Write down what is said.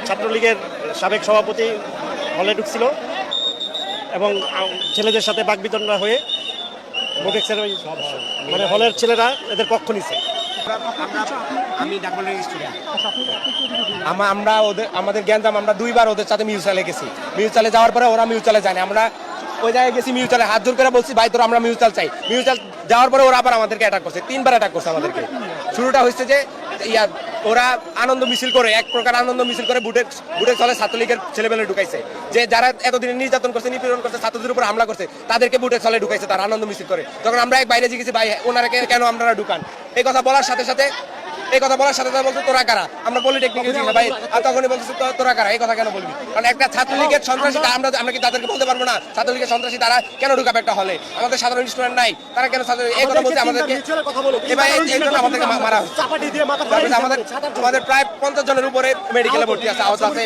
ছাত্রলীগের সাবেক সভাপতি হলে ঢুকছিল এবং ছেলেদের সাথে বাকবিতণ্ডা হয়ে বোটেক্সের ওই মানে হলের ছেলেরা এদের পক্ষ নিছে। আমি ডাকবাংলার স্টুডেন্ট। আমরা আমাদের জ্ঞানদাম আমরা দুইবার ওদের সাথে মিউচুয়ালে গেছি। মিউচুয়ালে যাওয়ার পরে ওরা মিউচুয়ালে যায় না। আমরা ওই জায়গায় গেছি, মিউচুয়ালে হাত জোর করে বলছি ভাই তোরা আমরা মিউচুয়াল চাই। মিউচুয়াল যাওয়ার পরে ওরা আবার আমাদেরকে অ্যাটাক করছে, 3বার অ্যাটাক করছে আমাদেরকে। শুরুটা হচ্ছে যে ওরা আনন্দ মিছিল করে, এক প্রকার আনন্দ মিছিল করে বুটের চলে ছাত্রলীগের ছেলেবেলে ঢুকাইছে, যে যারা এতদিন নির্যাতন করছে, নিপীড়ন করছে, ছাত্রদের উপর হামলা করছে তাদেরকে বুটের চলে ঢুকাইছে তারা আনন্দ মিছিল করে। তখন আমরা এক বাইরে জিজ্ঞেসি ভাই ওনারা কেন আপনারা ঢুকান? এই কথা বলার সাথে সাথে বলছে তোরা কারা? আমরা পলিটেকনিকে ছিলাম ভাই, আর তখনই বলছে তোরা কারা, এই কথা কেন বলবি? কারণ একটা ছাত্রলীগের সন্ত্রাসী আমরা কি তাদেরকে বলতে পারবো না ছাত্রলীগের সন্ত্রাসী তারা কেন ঢুকাবে একটা হলে? আমাদের সাধারণ স্টুডেন্ট নাই, তারা কেন এই কথা বলছে? আমাদেরকে এই জন্য আমাদেরকে মারা হচ্ছে। আমাদের প্রায় 50 জনের উপরে মেডিকেলে ভর্তি আছে, আহত আছে।